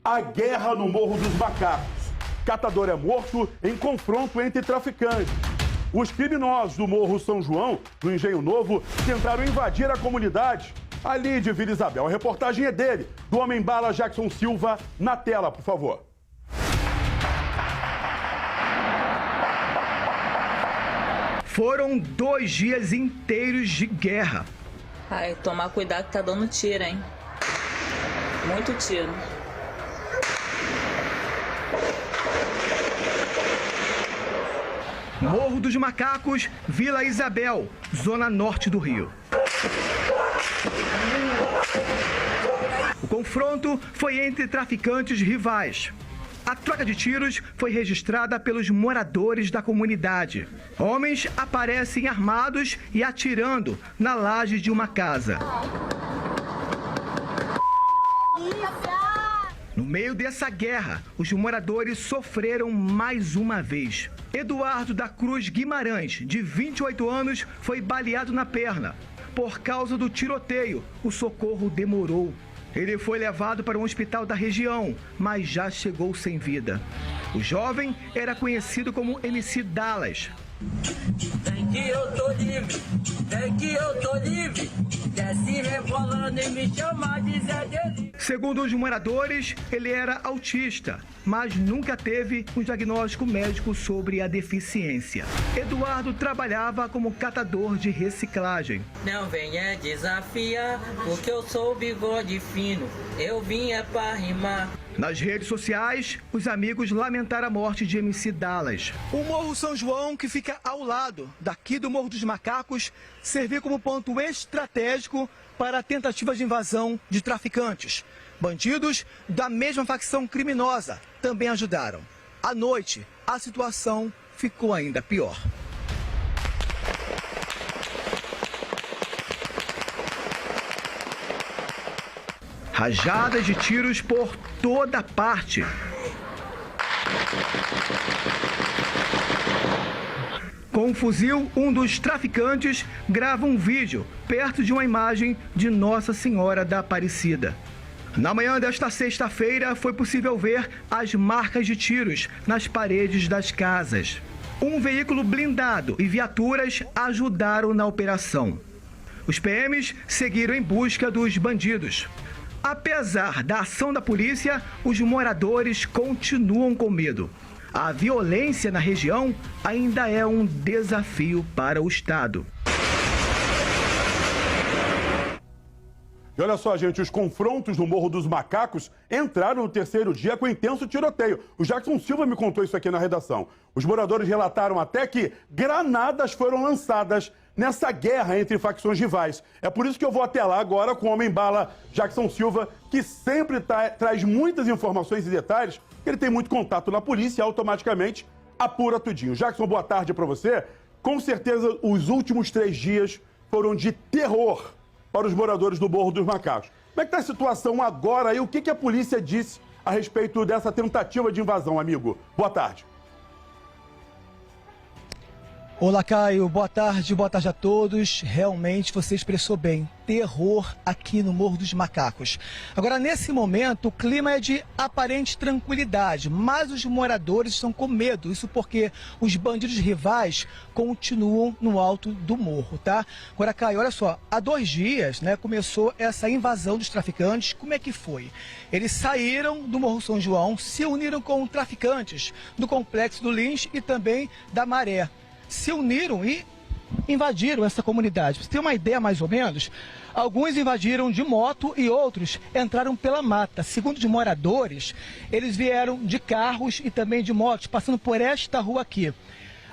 A guerra no Morro dos Macacos. Catador é morto em confronto entre traficantes. Os criminosos do Morro São João, no Engenho Novo, tentaram invadir a comunidade ali de Vila Isabel. A reportagem é dele, do Homem-Bala Jackson Silva. Na tela, por favor. Foram 2 dias inteiros de guerra. Ai, tomar cuidado que tá dando tiro, hein? Muito tiro. Morro dos Macacos, Vila Isabel, zona norte do Rio. O confronto foi entre traficantes rivais. A troca de tiros foi registrada pelos moradores da comunidade. Homens aparecem armados e atirando na laje de uma casa. No meio dessa guerra, os moradores sofreram mais uma vez. Eduardo da Cruz Guimarães, de 28 anos, foi baleado na perna. Por causa do tiroteio, o socorro demorou. Ele foi levado para um hospital da região, mas já chegou sem vida. O jovem era conhecido como MC Dallas. Vem que eu tô livre, vem que eu tô livre. Desce rebolando e me chama de Zé Deli. Segundo os moradores, ele era autista, mas nunca teve um diagnóstico médico sobre a deficiência. Eduardo trabalhava como catador de reciclagem. Não venha desafiar, porque eu sou bigode fino. Eu vim é pra rimar. Nas redes sociais, os amigos lamentaram a morte de MC Dallas. O Morro São João, que fica ao lado daqui do Morro dos Macacos, serviu como ponto estratégico para a tentativa de invasão de traficantes. Bandidos da mesma facção criminosa também ajudaram. À noite, a situação ficou ainda pior. Rajadas de tiros por toda parte. Com um fuzil, um dos traficantes grava um vídeo perto de uma imagem de Nossa Senhora da Aparecida. Na manhã desta sexta-feira, foi possível ver as marcas de tiros nas paredes das casas. Um veículo blindado e viaturas ajudaram na operação. Os PMs seguiram em busca dos bandidos. Apesar da ação da polícia, os moradores continuam com medo. A violência na região ainda é um desafio para o Estado. E olha só, gente, os confrontos no Morro dos Macacos entraram no terceiro dia com intenso tiroteio. O Jackson Silva me contou isso aqui na redação. Os moradores relataram até que granadas foram lançadas nessa guerra entre facções rivais. É por isso que eu vou até lá agora com o Homem-Bala Jackson Silva, que sempre traz muitas informações e detalhes, que ele tem muito contato na polícia e automaticamente apura tudinho. Jackson, boa tarde para você. Com certeza, os últimos 3 dias foram de terror para os moradores do Morro dos Macacos. Como é que está a situação agora e o que a polícia disse a respeito dessa tentativa de invasão, amigo? Boa tarde. Olá, Caio. Boa tarde a todos. Realmente você expressou bem. Terror aqui no Morro dos Macacos. Agora, nesse momento, o clima é de aparente tranquilidade, mas os moradores estão com medo. Isso porque os bandidos rivais continuam no alto do morro, tá? Agora, Caio, olha só. Há 2 dias, né, começou essa invasão dos traficantes. Como é que foi? Eles saíram do Morro São João, se uniram com traficantes do Complexo do Lins e também da Maré. Se uniram e invadiram essa comunidade. Pra você ter uma ideia mais ou menos, alguns invadiram de moto e outros entraram pela mata. Segundo os moradores, eles vieram de carros e também de motos, passando por esta rua aqui.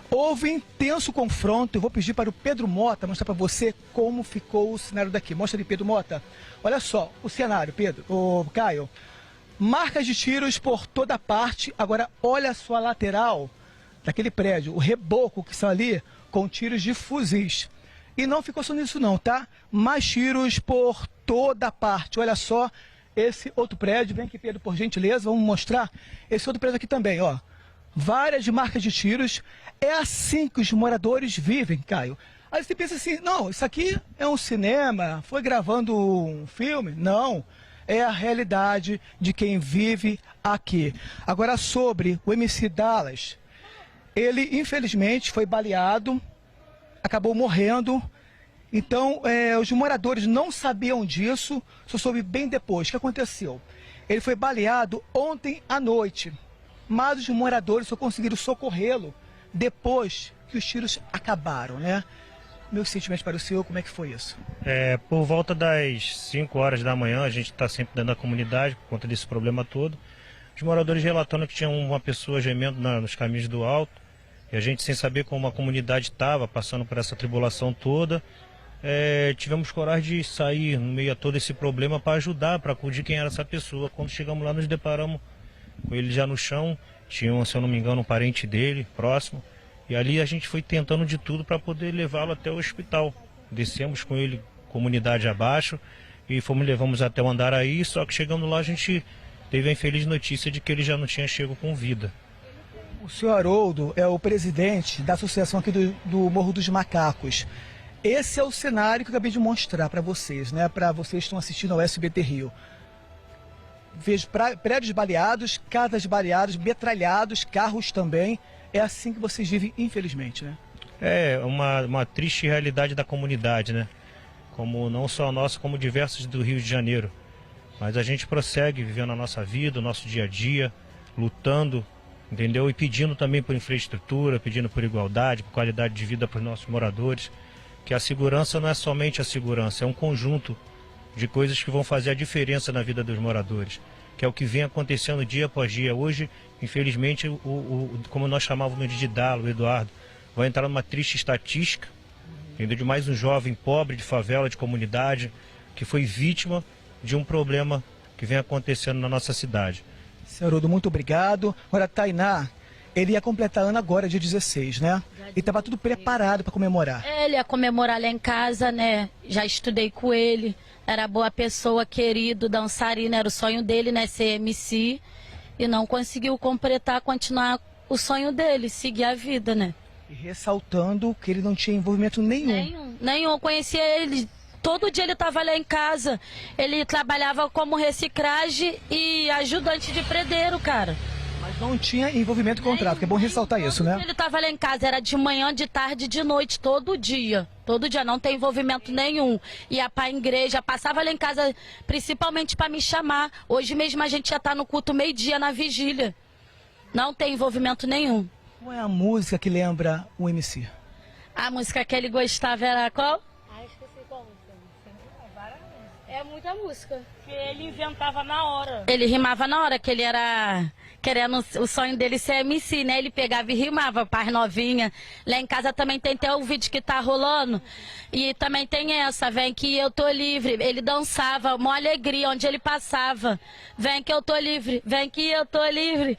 Houve intenso confronto. Eu vou pedir para o Pedro Mota mostrar para você como ficou o cenário daqui. Mostra ali, Pedro Mota. Olha só o cenário, Pedro, Caio. Marcas de tiros por toda parte. Agora, olha só a lateral daquele prédio, o reboco que está ali com tiros de fuzis. E não ficou só nisso não, tá? Mais tiros por toda parte. Olha só esse outro prédio. Vem aqui, Pedro, por gentileza, vamos mostrar esse outro prédio aqui também, ó. Várias marcas de tiros. É assim que os moradores vivem, Caio. Aí você pensa assim, não, isso aqui é um cinema, foi gravando um filme? Não. é a realidade de quem vive aqui. Agora, sobre o MC Dallas, ele infelizmente foi baleado, acabou morrendo. Então, os moradores não sabiam disso, só soube bem depois. O que aconteceu? Ele foi baleado ontem à noite, mas os moradores só conseguiram socorrê-lo depois que os tiros acabaram, né? Meus sentimentos para o senhor, como é que foi isso? Por volta das 5 horas da manhã, a gente está sempre dentro da comunidade por conta desse problema todo. Os moradores relatando que tinha uma pessoa gemendo nos caminhos do alto, e a gente, sem saber como a comunidade estava, passando por essa tribulação toda, tivemos coragem de sair no meio a todo esse problema para ajudar, para acudir quem era essa pessoa. Quando chegamos lá, nos deparamos com ele já no chão, tinha, se eu não me engano, um parente dele próximo. E ali a gente foi tentando de tudo para poder levá-lo até o hospital. Descemos com ele, comunidade abaixo, e levamos até o Andaraí, só que chegando lá a gente teve a infeliz notícia de que ele já não tinha chego com vida. O senhor Haroldo é o presidente da associação aqui do Morro dos Macacos. Esse é o cenário que eu acabei de mostrar para vocês, né? Para vocês que estão assistindo ao SBT Rio. Vejo prédios baleados, casas baleadas, metralhados, carros também. É assim que vocês vivem, infelizmente, né? É uma triste realidade da comunidade, né? Como não só a nossa, como diversos do Rio de Janeiro. Mas a gente prossegue vivendo a nossa vida, o nosso dia a dia, lutando, entendeu? E pedindo também por infraestrutura, pedindo por igualdade, por qualidade de vida para os nossos moradores. Que a segurança não é somente a segurança, é um conjunto de coisas que vão fazer a diferença na vida dos moradores. Que é o que vem acontecendo dia após dia. Hoje, infelizmente, como nós chamávamos de Dalo, o Eduardo, vai entrar numa triste estatística, entendeu? De mais um jovem pobre de favela, de comunidade, que foi vítima de um problema que vem acontecendo na nossa cidade. Senhor Haroldo, muito obrigado. Agora, Tainá, ele ia completar ano agora, dia 16, né? E estava tudo preparado para comemorar. Ele ia comemorar lá em casa, né? Já estudei com ele. Era boa pessoa, querido, dançarino, era o sonho dele, né? Ser MC. E não conseguiu completar, continuar o sonho dele, seguir a vida, né? E ressaltando que ele não tinha envolvimento nenhum. Nenhum. Eu conhecia ele, todo dia ele estava lá em casa. Ele trabalhava como reciclagem e ajudante de predeiro, cara. Mas não tinha envolvimento com o tráfico, é bom ressaltar isso, né? Ele estava lá em casa, era de manhã, de tarde, de noite, todo dia. Todo dia, não tem envolvimento nenhum. Ia para a igreja, passava lá em casa, principalmente para me chamar. Hoje mesmo a gente já está no culto meio-dia, na vigília. Não tem envolvimento nenhum. Qual é a música que lembra o MC? A música que ele gostava era qual? Esqueci qual música. É muita música. Que ele inventava na hora. Ele rimava na hora, que ele era querendo o sonho dele ser MC, né? Ele pegava e rimava para as novinhas. Lá em casa também tem até o vídeo que tá rolando. E também tem essa, vem que eu tô livre. Ele dançava, uma alegria onde ele passava. Vem que eu tô livre, vem que eu tô livre.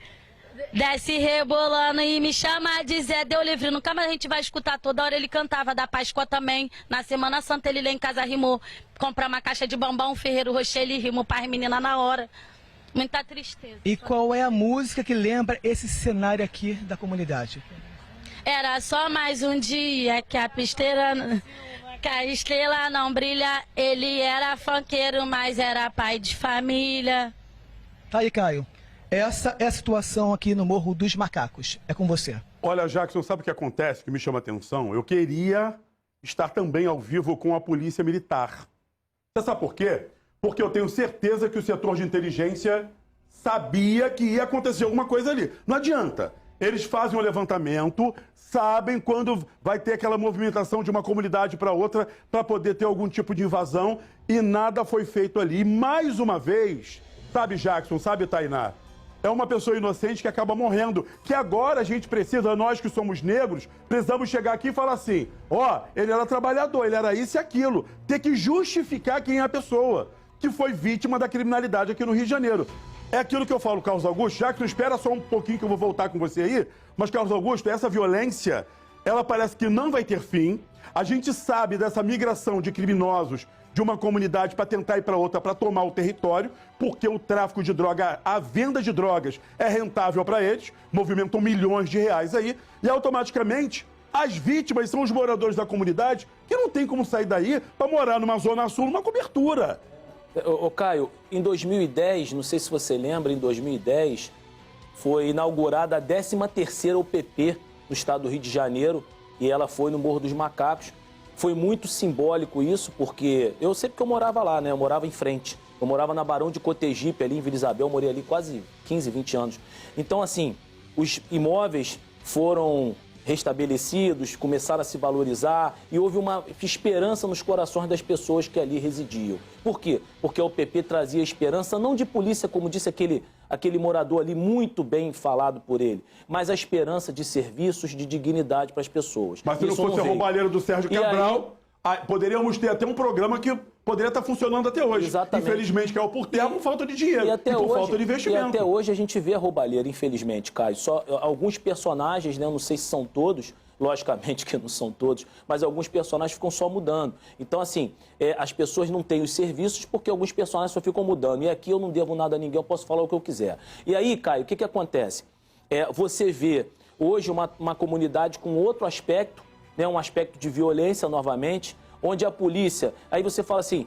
Desce rebolando e me chama de Zé, deu livre. Nunca mais a gente vai escutar, toda hora ele cantava. Da Páscoa também, na Semana Santa ele lá em casa rimou. Comprar uma caixa de bombom, Ferreiro Rocher, ele rimou para as meninas na hora. Muita tristeza. E qual é a música que lembra esse cenário aqui da comunidade? Era só mais um dia que a estrela não brilha. Ele era funkeiro, mas era pai de família. Tá aí, Caio. Essa é a situação aqui no Morro dos Macacos. É com você. Olha, Jackson, sabe o que acontece que me chama a atenção? Eu queria estar também ao vivo com a Polícia Militar. Você sabe por quê? Porque eu tenho certeza que o setor de inteligência sabia que ia acontecer alguma coisa ali. Não adianta. Eles fazem um levantamento, sabem quando vai ter aquela movimentação de uma comunidade para outra para poder ter algum tipo de invasão e nada foi feito ali. E mais uma vez, sabe, Jackson, sabe, Tainá? É uma pessoa inocente que acaba morrendo. Que agora a gente precisa, nós que somos negros, precisamos chegar aqui e falar assim: ó, ele era trabalhador, ele era isso e aquilo. Ter que justificar quem é a pessoa que foi vítima da criminalidade aqui no Rio de Janeiro. É aquilo que eu falo, Carlos Augusto. Jackson, espera só um pouquinho que eu vou voltar com você aí. Mas, Carlos Augusto, essa violência, ela parece que não vai ter fim. A gente sabe dessa migração de criminosos de uma comunidade para tentar ir para outra, para tomar o território, porque o tráfico de droga, a venda de drogas é rentável para eles, movimentam milhões de reais aí, e automaticamente as vítimas são os moradores da comunidade que não tem como sair daí para morar numa zona sul, numa cobertura. Ô Caio, em 2010, não sei se você lembra, em 2010, foi inaugurada a 13ª UPP no estado do Rio de Janeiro, e ela foi no Morro dos Macacos. Foi muito simbólico isso, porque eu sei porque eu morava lá, né? Eu morava em frente. Eu morava na Barão de Cotegipe, ali em Vila Isabel, morei ali quase 15, 20 anos. Então, assim, os imóveis foram restabelecidos, começaram a se valorizar e houve uma esperança nos corações das pessoas que ali residiam. Por quê? Porque a UPP trazia esperança, não de polícia, como disse aquele morador ali, muito bem falado por ele, mas a esperança de serviços, de dignidade para as pessoas. Mas se não fosse a roubalheira do Sérgio Cabral, poderíamos ter até um programa que poderia estar funcionando até hoje. Exatamente. Infelizmente, caiu por terra por falta de dinheiro e por falta de investimento. E até hoje a gente vê a roubalheira, infelizmente, Caio. Só alguns personagens, né, não sei se são todos, logicamente que não são todos, mas alguns personagens ficam só mudando. Então, assim, as pessoas não têm os serviços porque alguns personagens só ficam mudando. E aqui eu não devo nada a ninguém, eu posso falar o que eu quiser. E aí, Caio, o que acontece? Você vê hoje uma comunidade com outro aspecto, né, um aspecto de violência novamente, onde a polícia, aí você fala assim,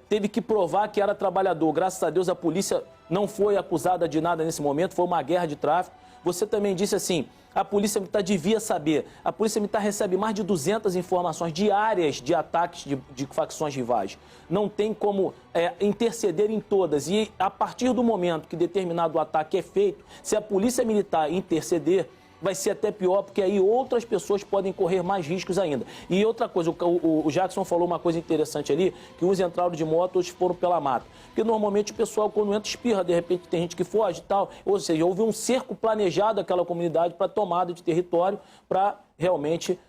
teve que provar que era trabalhador. Graças a Deus a polícia não foi acusada de nada nesse momento, foi uma guerra de tráfico. Você também disse assim, a Polícia Militar devia saber. A Polícia Militar recebe mais de 200 informações diárias de ataques de facções rivais. Não tem como interceder em todas. E a partir do momento que determinado ataque é feito, se a Polícia Militar interceder, vai ser até pior, porque aí outras pessoas podem correr mais riscos ainda. E outra coisa, o Jackson falou uma coisa interessante ali, que uns entraram de moto, outros foram pela mata. Porque normalmente o pessoal, quando entra, espirra, de repente tem gente que foge e tal. Ou seja, houve um cerco planejado daquela comunidade para tomada de território, para realmente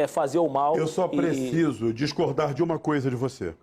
fazer o mal. Eu só preciso discordar de uma coisa de você.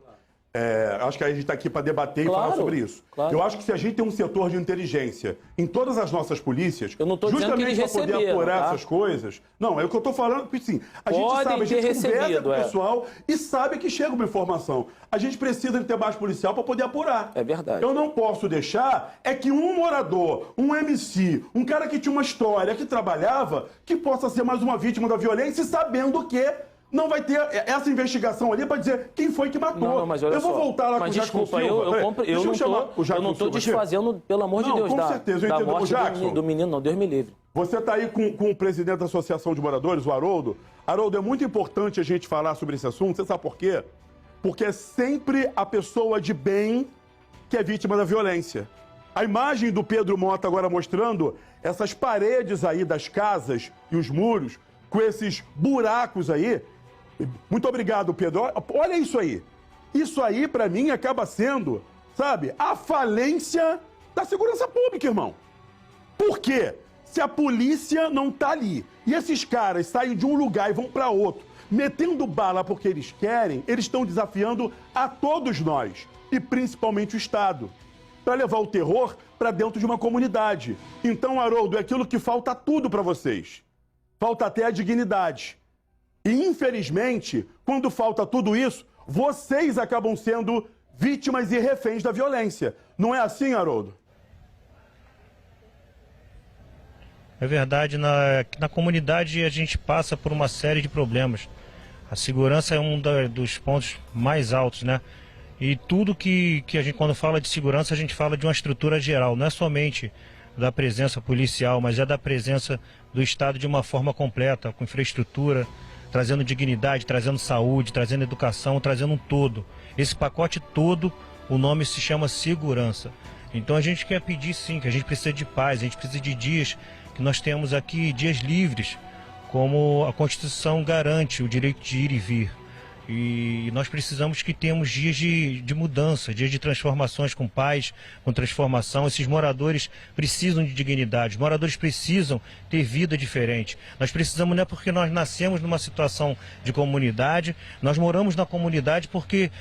Acho que a gente está aqui para debater e falar sobre isso. Claro. Eu acho que se a gente tem um setor de inteligência em todas as nossas polícias, eu não tô justamente para poder apurar tá? essas coisas... Não, é o que eu estou falando, porque sim, a gente Podem sabe, a gente conversa com o recebido, pessoal e sabe que chega uma informação. A gente precisa de ter mais policial para poder apurar. É verdade. Eu não posso deixar que um morador, um MC, um cara que tinha uma história, que trabalhava, que possa ser mais uma vítima da violência, sabendo que não vai ter essa investigação ali para dizer quem foi que matou. Não, mas olha eu vou só. voltar lá mas com o Jackson desculpa, Silva. eu não estou desfazendo, pelo amor de Deus, com certeza, eu da entendo. morte Jackson, do menino, não, Deus me livre. Você está aí com o presidente da Associação de Moradores, o Haroldo. Haroldo, é muito importante a gente falar sobre esse assunto. Você sabe por quê? Porque é sempre a pessoa de bem que é vítima da violência. A imagem do Pedro Mota agora mostrando essas paredes aí das casas e os muros, com esses buracos aí. Muito obrigado, Pedro. Olha isso aí. Isso aí, para mim, acaba sendo, sabe, a falência da segurança pública, irmão. Por quê? Se a polícia não tá ali e esses caras saem de um lugar e vão para outro, metendo bala porque eles querem, eles estão desafiando a todos nós, e principalmente o Estado, para levar o terror para dentro de uma comunidade. Então, Haroldo, é aquilo que falta tudo para vocês. Falta até a dignidade. E, infelizmente, quando falta tudo isso, vocês acabam sendo vítimas e reféns da violência. Não é assim, Haroldo? É verdade, na comunidade a gente passa por uma série de problemas. A segurança é um dos pontos mais altos, né? E tudo que a gente, quando fala de segurança, a gente fala de uma estrutura geral, não é somente da presença policial, mas é da presença do Estado de uma forma completa, com infraestrutura, trazendo dignidade, trazendo saúde, trazendo educação, trazendo um todo. Esse pacote todo, o nome se chama segurança. Então a gente quer pedir sim, que a gente precisa de paz, a gente precisa de dias, que nós temos aqui dias livres, como a Constituição garante o direito de ir e vir. E nós precisamos que tenhamos dias de mudança, dias de transformações com paz, com transformação. Esses moradores precisam de dignidade, os moradores precisam ter vida diferente. Nós precisamos, não é porque nós nascemos numa situação de comunidade, nós moramos na comunidade porque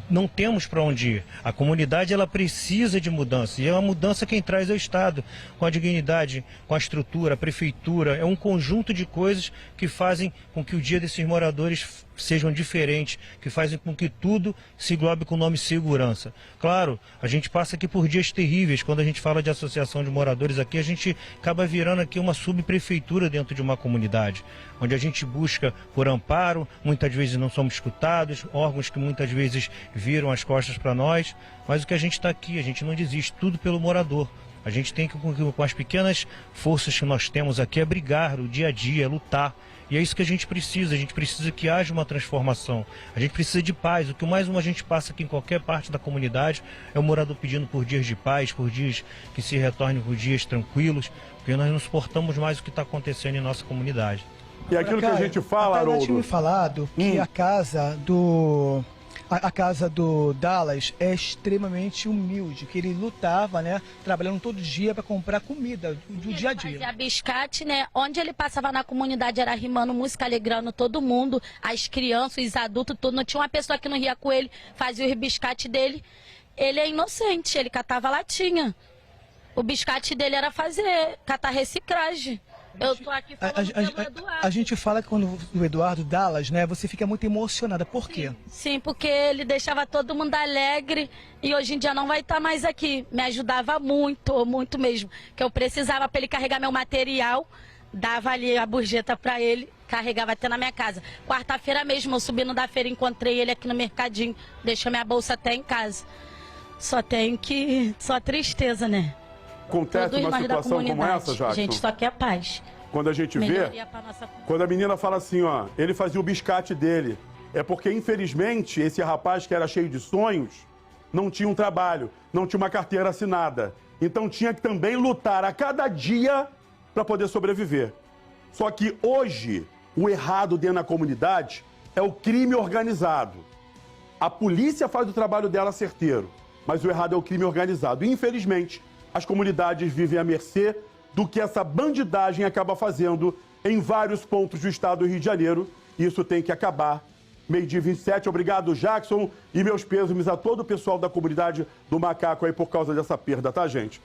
não temos para onde ir. A comunidade, ela precisa de mudança, e é uma mudança quem traz é o Estado, com a dignidade, com a estrutura, a prefeitura. É um conjunto de coisas que fazem com que o dia desses moradores sejam diferentes, que fazem com que tudo se englobe com o nome segurança. Claro, a gente passa aqui por dias terríveis. Quando a gente fala de associação de moradores aqui, a gente acaba virando aqui uma subprefeitura dentro de uma comunidade, onde a gente busca por amparo, muitas vezes não somos escutados, órgãos que muitas vezes viram as costas para nós, mas o que a gente está aqui, a gente não desiste, tudo pelo morador. A gente tem que, com as pequenas forças que nós temos aqui, é brigar o dia a dia, é lutar. E é isso que a gente precisa que haja uma transformação. A gente precisa de paz. O que mais a gente passa aqui em qualquer parte da comunidade é o morador pedindo por dias de paz, por dias que se retornem por dias tranquilos, porque nós não suportamos mais o que está acontecendo em nossa comunidade. E aquilo que a gente fala, Haroldo... Haroldo... tinha me falado que a casa do Dallas é extremamente humilde, que ele lutava, né, trabalhando todo dia para comprar comida do dia a dia. Ele fazia biscate, né, onde ele passava na comunidade era rimando música, alegrando todo mundo, as crianças, os adultos, tudo. Não tinha uma pessoa que não ria com ele, fazia o biscate dele. Ele é inocente, ele catava latinha. O biscate dele era catar reciclagem. Eu tô aqui falando pelo Eduardo. A gente fala que quando o Eduardo Dallas, né, você fica muito emocionada. Por quê? Sim, porque ele deixava todo mundo alegre e hoje em dia não vai estar mais aqui. Me ajudava muito, muito mesmo. Que eu precisava para ele carregar meu material, dava ali a gorjeta para ele, carregava até na minha casa. Quarta-feira mesmo, eu subindo da feira, encontrei ele aqui no mercadinho, deixou minha bolsa até em casa. Só tristeza, né? Acontece uma situação como essa, Jackson? A gente só quer paz. Quando a gente vê, quando a menina fala assim, ó, ele fazia o biscate dele, é porque, infelizmente, esse rapaz que era cheio de sonhos, não tinha um trabalho, não tinha uma carteira assinada. Então tinha que também lutar a cada dia para poder sobreviver. Só que hoje, o errado dentro da comunidade é o crime organizado. A polícia faz o trabalho dela certeiro, mas o errado é o crime organizado. E, infelizmente, as comunidades vivem à mercê do que essa bandidagem acaba fazendo em vários pontos do estado do Rio de Janeiro. Isso tem que acabar. 12h27, obrigado, Jackson, e meus pêsames a todo o pessoal da comunidade do Macaco aí por causa dessa perda, tá, gente?